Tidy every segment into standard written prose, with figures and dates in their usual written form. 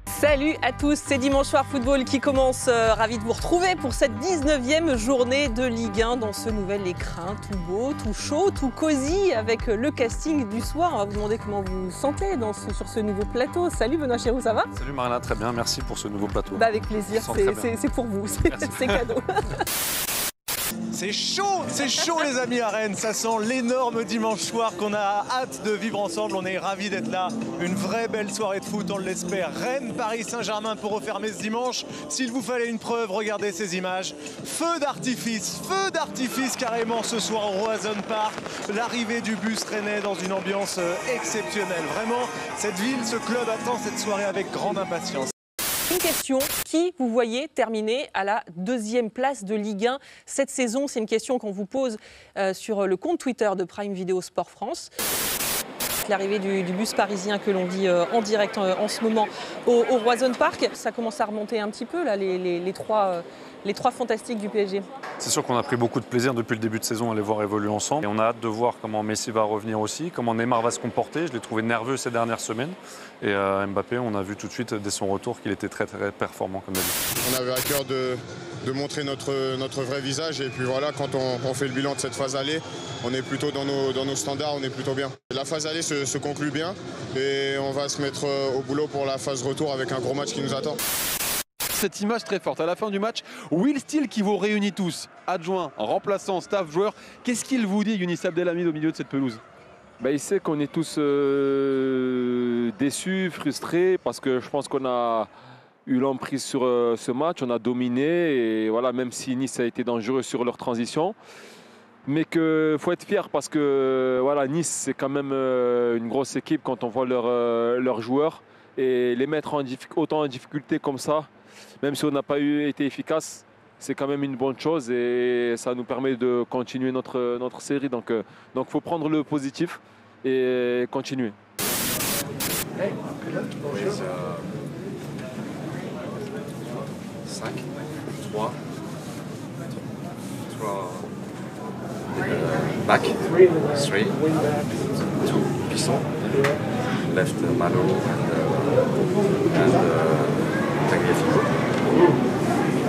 Salut à tous, c'est Dimanche Soir Football qui commence. Ravi de vous retrouver pour cette 19e journée de Ligue 1 dans ce nouvel écrin tout beau, tout chaud, tout cosy avec le casting du soir. On va vous demander comment vous vous sentez sur ce nouveau plateau. Salut Benoît Chéroux, ça va? Salut Marina, très bien, merci pour ce nouveau plateau. Avec plaisir, c'est pour vous, c'est cadeau. C'est chaud les amis à Rennes, ça sent l'énorme dimanche soir qu'on a hâte de vivre ensemble, on est ravis d'être là, une vraie belle soirée de foot, on l'espère. Rennes, Paris Saint-Germain pour refermer ce dimanche, s'il vous fallait une preuve, regardez ces images, feu d'artifice carrément ce soir au Roazhon Park, l'arrivée du bus rennais dans une ambiance exceptionnelle, vraiment cette ville, ce club attend cette soirée avec grande impatience. Une question, qui vous voyez terminer à la 2e place de Ligue 1 cette saison? C'est une question qu'on vous pose sur le compte Twitter de Prime Video Sport France. L'arrivée du bus parisien que l'on vit en direct en ce moment au Roazhon Park, ça commence à remonter un petit peu là, les trois fantastiques du PSG. C'est sûr qu'on a pris beaucoup de plaisir depuis le début de saison à les voir évoluer ensemble. Et on a hâte de voir comment Messi va revenir aussi, comment Neymar va se comporter. Je l'ai trouvé nerveux ces dernières semaines. Et Mbappé, on a vu tout de suite dès son retour qu'il était très très performant comme d'habitude. On avait à cœur de montrer notre vrai visage. Et puis voilà, quand on fait le bilan de cette phase aller, on est plutôt dans nos standards, on est plutôt bien. La phase aller se conclut bien et on va se mettre au boulot pour la phase retour avec un gros match qui nous attend. Cette image très forte à la fin du match, Will Steele qui vous réunit tous, adjoints, remplaçants, staff, joueurs. Qu'est-ce qu'il vous dit, Younis Abdelhamid, au milieu de cette pelouse? Il sait qu'on est tous déçus, frustrés, parce que je pense qu'on a eu l'emprise sur ce match, on a dominé, et voilà, même si Nice a été dangereux sur leur transition. Mais qu'il faut être fier parce que voilà, Nice, c'est quand même une grosse équipe quand on voit leurs joueurs. Et les mettre autant en difficulté comme ça, même si on n'a pas été efficace, c'est quand même une bonne chose et ça nous permet de continuer notre série. Donc faut prendre le positif et continuer. 5, 3, back, 3, 2, Pisson, left Malo and Tagliafico,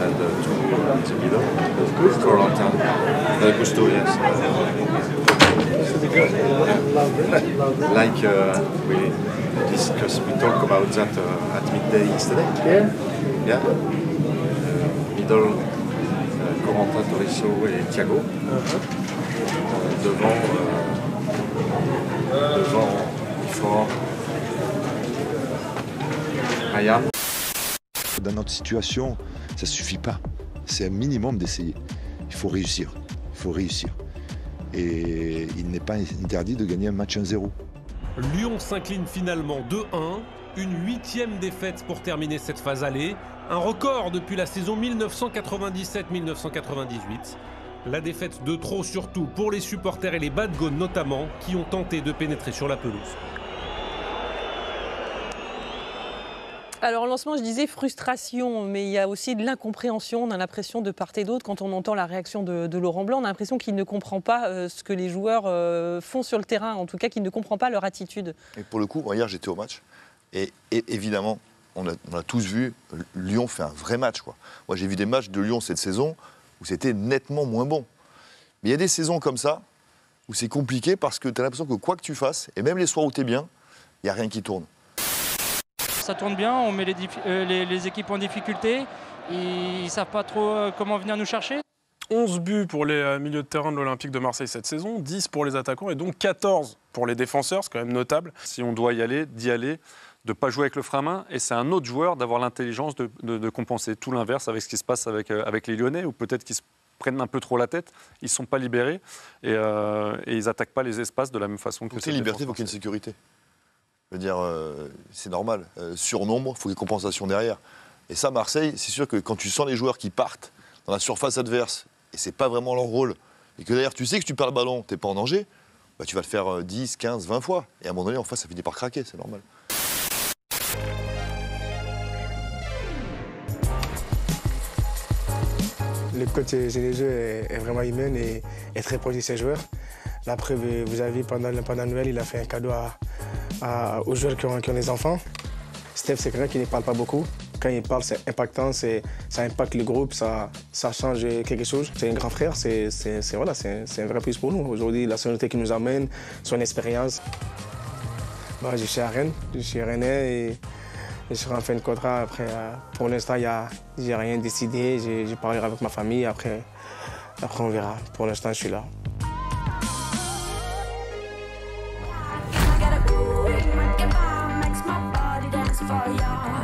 and 2 in the middle, Corentin, Gusto, yes. Like we talk about that at midday yesterday. Yeah. Middle, Corentin, Tolisso et Thiago. Devant, Fort, Maya. Dans notre situation, ça ne suffit pas. C'est un minimum d'essayer. Il faut réussir. Et il n'est pas interdit de gagner un match 1-0. Lyon s'incline finalement 2-1. Une 8e défaite pour terminer cette phase aller. Un record depuis la saison 1997-1998. La défaite de trop surtout pour les supporters et les bad gones notamment qui ont tenté de pénétrer sur la pelouse. Alors au lancement, je disais frustration, mais il y a aussi de l'incompréhension. On a l'impression de part et d'autre, quand on entend la réaction de Laurent Blanc, on a l'impression qu'il ne comprend pas ce que les joueurs font sur le terrain, en tout cas qu'il ne comprend pas leur attitude. Et pour le coup, moi, hier j'étais au match, et évidemment, on a tous vu, Lyon fait un vrai match, quoi. Moi j'ai vu des matchs de Lyon cette saison où c'était nettement moins bon. Mais il y a des saisons comme ça, où c'est compliqué parce que tu as l'impression que quoi que tu fasses, et même les soirs où tu es bien, il n'y a rien qui tourne. Ça tourne bien, on met les équipes en difficulté, ils ne savent pas trop comment venir nous chercher. 11 buts pour les milieux de terrain de l'Olympique de Marseille cette saison, 10 pour les attaquants et donc 14 pour les défenseurs, c'est quand même notable. Si on doit y aller, d'y aller, de ne pas jouer avec le frein à main, et c'est un autre joueur d'avoir l'intelligence de compenser tout l'inverse avec ce qui se passe avec les Lyonnais, ou peut-être qu'ils se prennent un peu trop la tête, ils ne sont pas libérés et ils n'attaquent pas les espaces de la même façon que cette liberté, il faut qu'il y ait une sécurité. Je veux dire, c'est normal. Surnombre, il faut des compensations derrière. Et ça, Marseille, c'est sûr que quand tu sens les joueurs qui partent dans la surface adverse, et c'est pas vraiment leur rôle, et que d'ailleurs tu sais que si tu perds le ballon, tu n'es pas en danger, bah, tu vas le faire 10, 15, 20 fois. Et à un moment donné, en face, ça finit par craquer, c'est normal. Le coach Genesio est vraiment humain et très proche de ses joueurs. La preuve, vous avez vu, pendant Noël, il a fait un cadeau aux joueurs qui ont des enfants. Steph, c'est quelqu'un qui ne parle pas beaucoup. Quand il parle, c'est impactant, ça impacte le groupe, ça change quelque chose. C'est un grand frère, c'est un vrai plus pour nous. Aujourd'hui, la sonorité qu'il nous amène, son expérience. Moi, je suis à Rennes, je suis rennais et je serai en fin de contrat. Après, pour l'instant, j'ai rien décidé, je parlerai avec ma famille, après on verra. Pour l'instant, je suis là. For you.